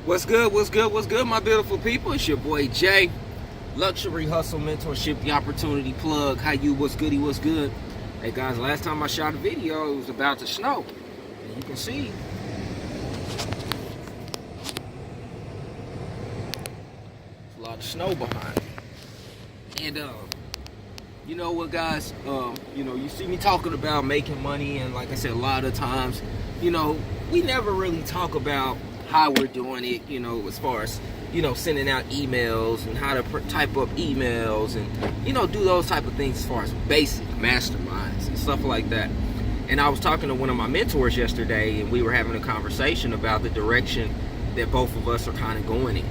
What's good, my beautiful people? It's your boy Jay. Luxury Hustle Mentorship, the opportunity plug. How you, what's good? Hey guys, last time I shot a video, it was about to snow. And you can see there's a lot of snow behind me. And you know what, guys, you see me talking about making money, and like I said, a lot of times, we never really talk about how we're doing it, as far as, sending out emails and how to type up emails and, do those type of things as far as basic masterminds and stuff like that. And I was talking to one of my mentors yesterday, and we were having a conversation about the direction that both of us are kind of going in,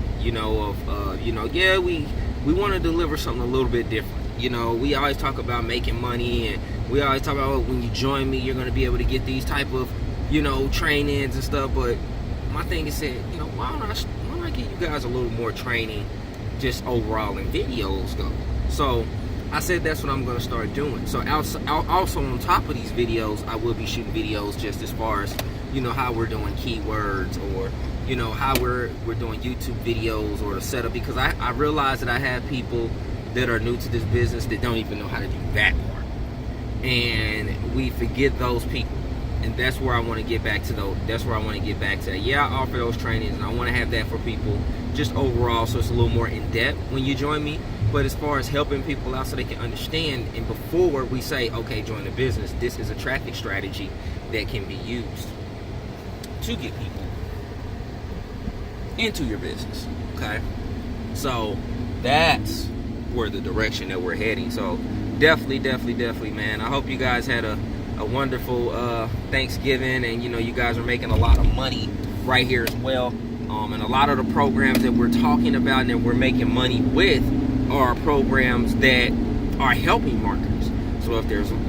we want to deliver something a little bit different. We always talk about making money, and we always talk about when you join me, you're going to be able to get these type of, trainings and stuff. But my thing is saying, why don't I give you guys a little more training just overall in videos go? So I said that's what I'm going to start doing. So also on top of these videos, I will be shooting videos just as far as, how we're doing keywords, or, how we're doing YouTube videos, or the setup, because I realize that I have people that are new to this business that don't even know how to do that part. And we forget those people. And that's where I want to get back to those. That's where I want to get back to. Yeah, I offer those trainings, and I want to have that for people just overall, so it's a little more in depth when you join me. But as far as helping people out so they can understand, and before we say, okay, join the business, this is a traffic strategy that can be used to get people into your business. Okay, so that's where the direction that we're heading. So definitely, man. I hope you guys had a wonderful Thanksgiving, and you guys are making a lot of money right here as well. And a lot of the programs that we're talking about and that we're making money with are programs that are helping marketers. So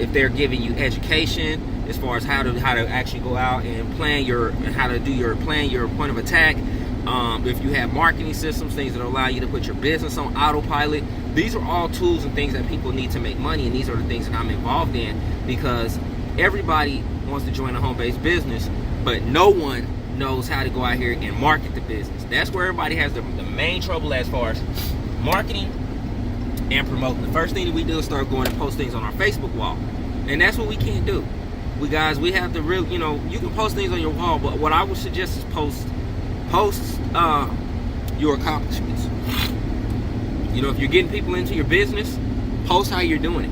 if they're giving you education as far as how to actually go out and plan your point of attack. If you have marketing systems, things that allow you to put your business on autopilot, these are all tools and things that people need to make money, and these are the things that I'm involved in, because everybody wants to join a home-based business, but no one knows how to go out here and market the business. That's where everybody has the main trouble as far as marketing and promoting. The first thing that we do is start going and post things on our Facebook wall, and that's what we can't do. We have to really, you can post things on your wall, but what I would suggest is post your accomplishments. If you're getting people into your business, post how you're doing it.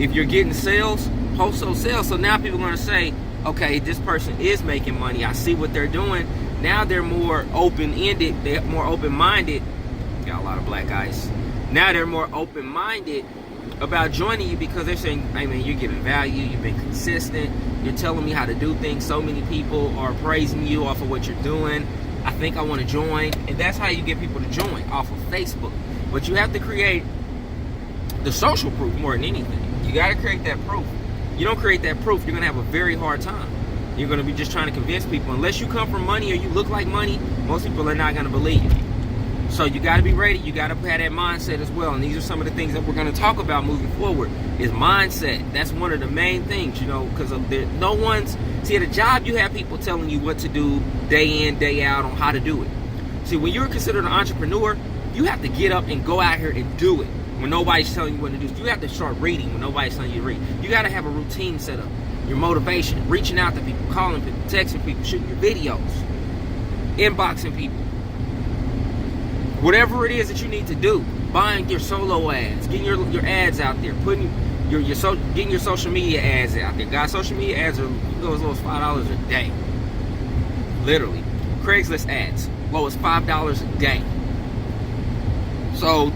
If you're getting sales, post those sales. So now people are going to say, okay, this person is making money. I see what they're doing. Now they're more open-ended. They're more open-minded. Got a lot of black guys. Now they're more open-minded about joining you, because they're saying, hey man, you're giving value. You've been consistent. You're telling me how to do things. So many people are praising you off of what you're doing. I think I want to join. And that's how you get people to join, off of Facebook. But you have to create the social proof more than anything. You got to create that proof. You don't create that proof, you're going to have a very hard time. You're going to be just trying to convince people. Unless you come from money or you look like money, most people are not going to believe you. So you got to be ready. You got to have that mindset as well. And these are some of the things that we're going to talk about moving forward, is mindset. That's one of the main things, because no one's... See, at a job, you have people telling you what to do day in, day out on how to do it. See, when you're considered an entrepreneur, you have to get up and go out here and do it when nobody's telling you what to do. You have to start reading when nobody's telling you to read. You got to have a routine set up. Your motivation, reaching out to people, calling people, texting people, shooting your videos, inboxing people. Whatever it is that you need to do, buying your solo ads, getting your ads out there, getting your social media ads out there. Guys, social media ads are go as low as $5 a day. Literally. Craigslist ads, low as $5 a day. So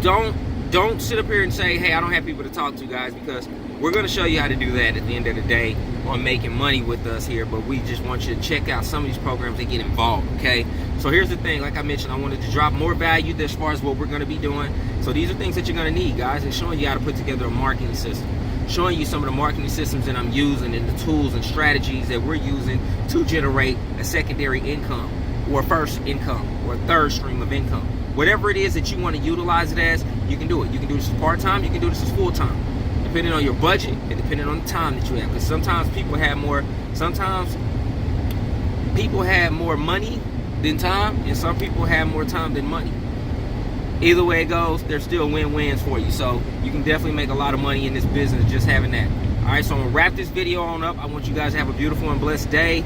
don't sit up here and say, hey, I don't have people to talk to, guys, because we're going to show you how to do that at the end of the day on making money with us here. But we just want you to check out some of these programs and get involved, okay? So here's the thing. Like I mentioned, I wanted to drop more value as far as what we're going to be doing. So these are things that you're going to need, guys, and showing you how to put together a marketing system. Showing you some of the marketing systems that I'm using and the tools and strategies that we're using to generate a secondary income, or first income, or a third stream of income. Whatever it is that you want to utilize it as, you can do it. You can do this as part-time, you can do this as full-time, depending on your budget and depending on the time that you have. Because sometimes people have more money than time, and some people have more time than money. Either way it goes, there's still win-wins for you. So you can definitely make a lot of money in this business just having that. All right, so I'm gonna wrap this video on up. I want you guys to have a beautiful and blessed day.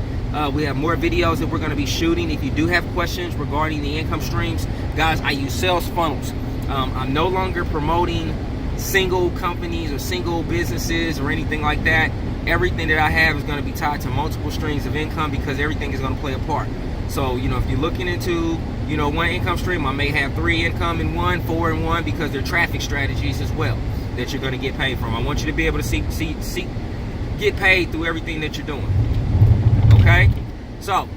We have more videos that we're gonna be shooting. If you do have questions regarding the income streams, guys, I use sales funnels. I'm no longer promoting single companies or single businesses or anything like that. Everything that I have is gonna be tied to multiple streams of income because everything is gonna play a part. So, you know, if you're looking into, you know, one income stream, I may have 3 income in one, 4 in one, because they're traffic strategies as well that you're going to get paid from. I want you to be able to get paid through everything that you're doing. Okay? So,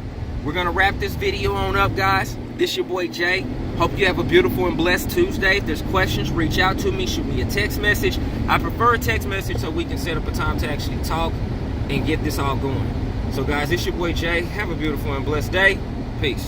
we're going to wrap this video on up, guys. This your boy Jay. Hope you have a beautiful and blessed Tuesday. If there's questions, reach out to me. Shoot me a text message. I prefer a text message so we can set up a time to actually talk and get this all going. So guys, it's your boy Jay. Have a beautiful and blessed day. Peace.